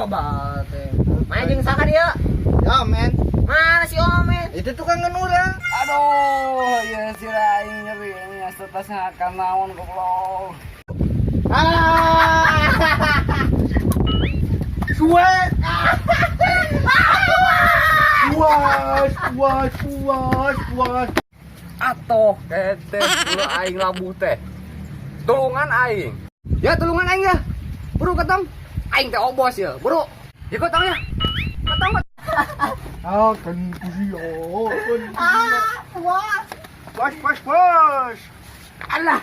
coba teh. Main jeung saka dia. Ya men. Mana si Omen? Itu tukang urang. Aduh, ya si aing nyeri ini atasnya akan naon goblok. Suet. Puas. Atoh teh ulah aing labuh teh. Tulungan aing. Ya tulungan aing ya. Buru ketong. Aing teh obos ya. Buru. Ya ketong ya. Ketong. Kan kusio. Puas. Alah,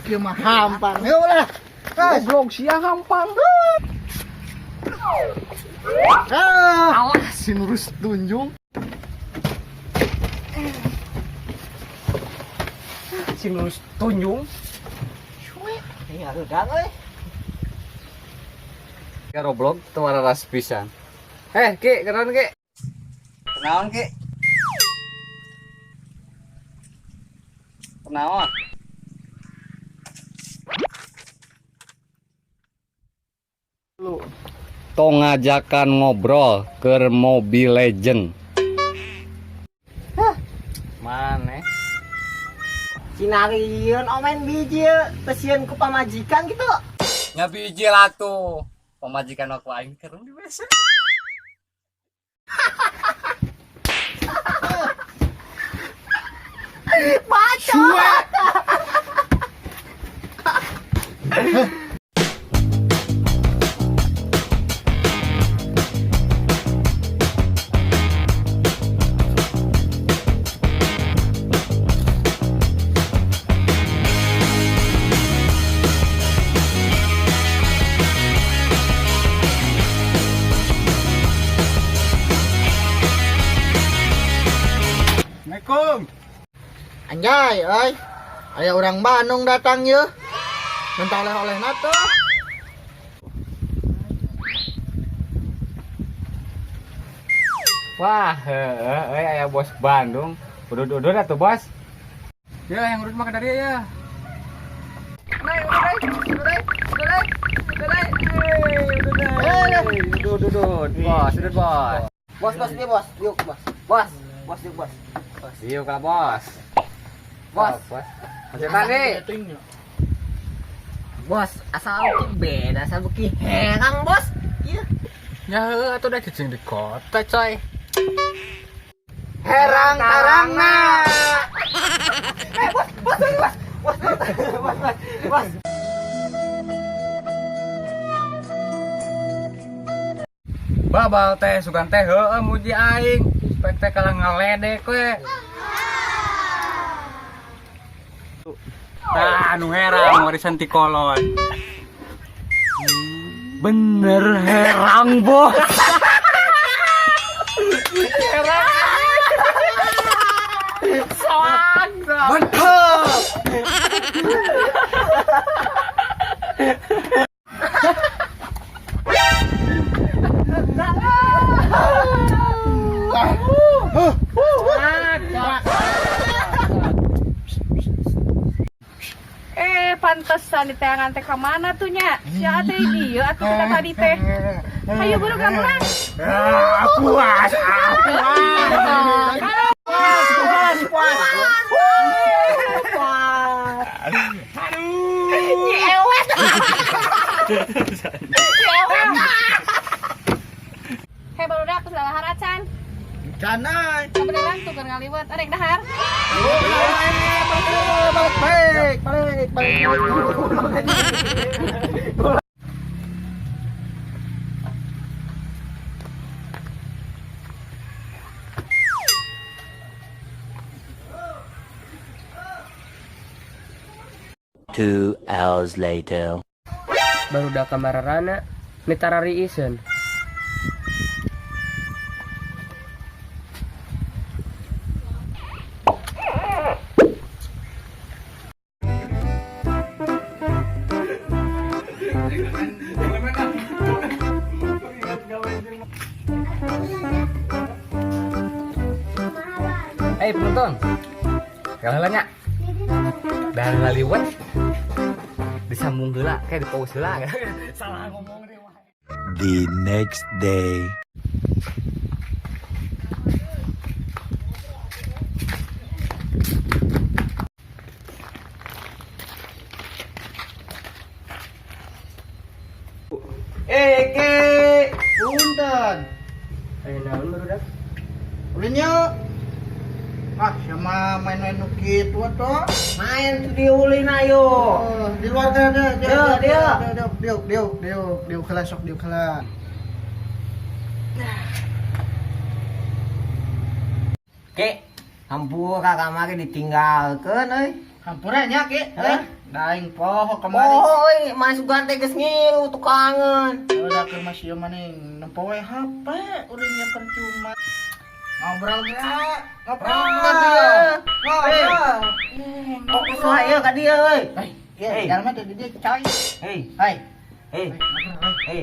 Kieu mah hampang. Yuk lah. goblok sia hampang. Awas si nurus tunjung. Sinus tunjung. Iya, udang euy. Ya Roblox teu waras pisan. Ki, kenaon Ki? Kenaon Ki? Kenaon? Tong ngajakan ngobrol ke Mobile Legend. Mana? Cinarieun Omen biji pesieun ku pamajikan gitu. Nya biji lah tuh. Pemajikan aku aing kerung di WC. Baca. Assalamualaikum. Anjay, euy. Aya orang Bandung datang ye. Minta oleh-oleh nato. Wah, aya bos Bandung. Udah atuh bos. Ya, yang urut makan dari ya. Udah. Bos. Bos dia bos. Yuk bos. Bos yuk bos. Yuk lah bos. Bos. Masih tadi. Bos, asal beda sama ki herang bos. Iya. Ya, atuh udah cicing di kota coy. Herang tarangna. Bos. Babal teh sugan teh heueuh muji aing. Spek teh kalah ngaledek we. Anu herang warisan ti kolon. Bener herang bos. Herang. Mantap. Pantesan di tangan teh kemana tuh nya? Si ate dia atuh kita tadi teh. Ayo buru gamulan. Puas. Nyewet. Hei barudak geus lalahar acan. Canai. Kebenaran tuh keur ngaliwat arek dahar. Balik. Two hours later. Baru udah kamar Rana nitarari isen. Penonton, kalau nya dan laliwat disambung heula kayak di pause heula. Salah ngomong deh. The next day. Punten. Ayo naon baru dak. Ulin yuk. Ah, sama main-main gitu tuh. Main di ulin ayo. Oh, di luar dia. Dia kela sok dia kela. Ke, hampura kamari ditinggalkeun euy. Hampura nya ke. Hah? Daing poho kemari. Oi, masukan teh geus ngilu tukangan. Udah ke Mas Yo maning nempo we HP, uringnya percuma. Ngobrol gak? Ngobrol Ngobrol. Ngobrol. Fokus wae ka dieu euy. Hei, jangan mah di dia coy. Hei, Hai. hei, hei.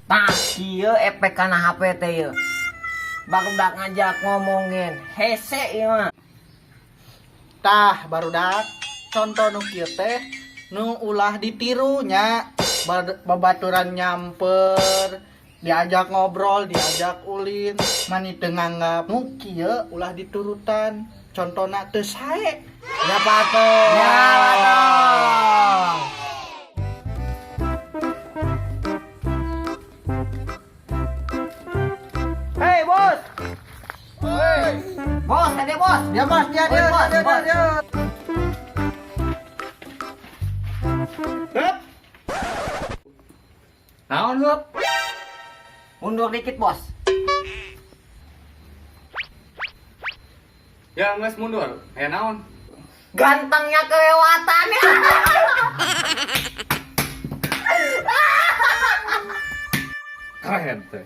Tah, kieu efek kana HP teh yeuh. Barudak ngajak ngomongin hese ieu mah. Tah barudak contoh nu kieu teh nu ulah ditirunya. Babaturan nyamper, diajak ngobrol, diajak ulin, mani teu nganggap nu kieu ulah diturutan. Contona teu sae. Ya patong. Ya patong. Hei, bos. Woi, Bos, ada bos. dia bos, dia. Hup. Naon hup? Mundur dikit, bos. Ya geus mundur. Naon? Gantengnya kelewatan ya. Keren teh.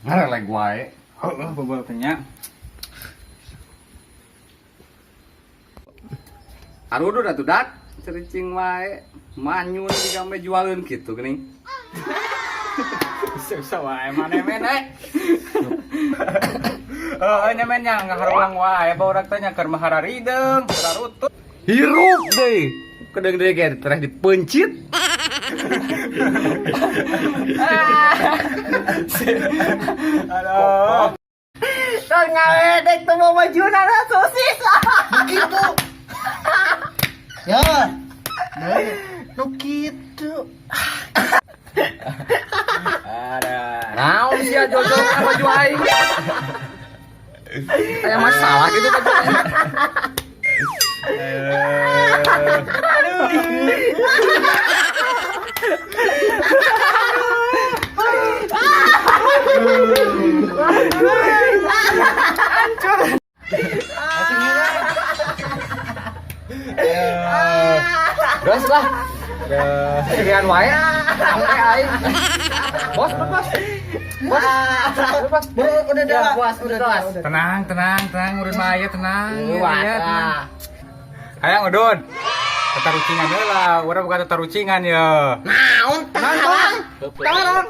Ngarelek wae. Heueuh beubeul teh nya. Arudu atuh dak, cericing wae. Manyun juga me jualkeun kitu geuning. Susah wae mana men nyamen nya ngaharulang wae barudak teh nya keur mahararideng, sararutut. Hirup deui. Kedeng deui ge tereh dipencit. Aduh. Tuh ngaledek tuh mau majunan sosis. Begitu. Ya. Nu kitu. Naon sia jojo ka baju aing. Aya masalah gitu baju aing. Gas lah. Sekian wae. Sampai aing. Bos. Udah Ya, bos, udah bos. Tenang, urut mah aya tenang. Wah, Iya, tenang. Hayang udud. Tatarucingan heula, urang bukan tatarucingan ya. Naon tarang? Tarang.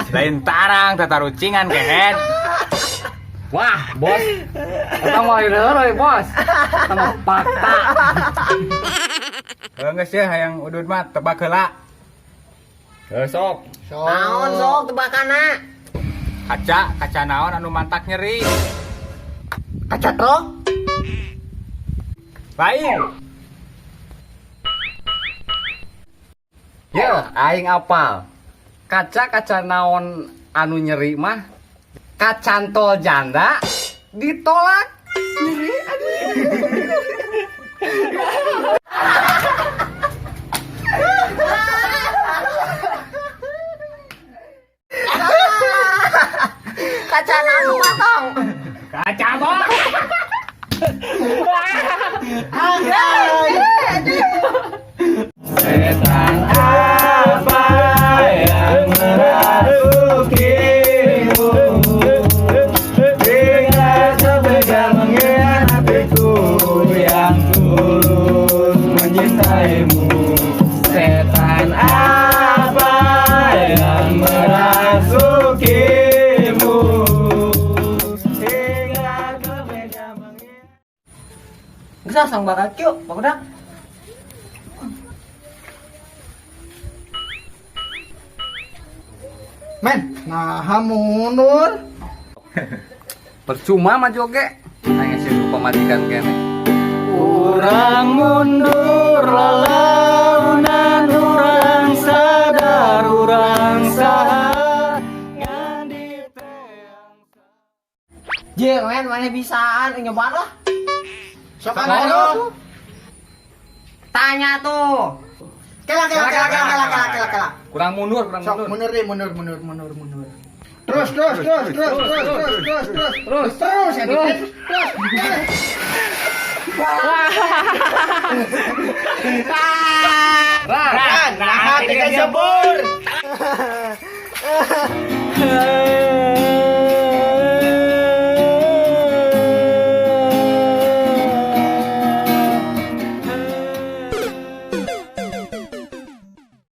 Lain tarang, tatarucingan kehet. Wah, bos. Kita mau heureuy, bos. Sama fakta. Geus ya hayang udud mah tebak heula. Sok. Naon sok tebakana? Kaca naon anu mantak nyeri. Kaca truk? Lain. Ya, aing apal. Kaca naon anu nyeri mah kacantol janda ditolak nyeri Kaca naon matang? kaca bos. Setan apa yang merasukimu dengan sebeda mengkhianatiku yang tulus mencintaimu. dah sang barat yuk, barudak. Men, nah mundur. Percuma maju oke. Aing sih lupa matikan kene. Urang mundur lalaunan urang sadar urang saha ngandi teang. Je, men, mana bisaan nyoba lah. Sok anu. Tanya tuh. Kela. Kurang mundur. Sok mundur deh, mundur. Terus ya dikit. Nah, tiga jebur.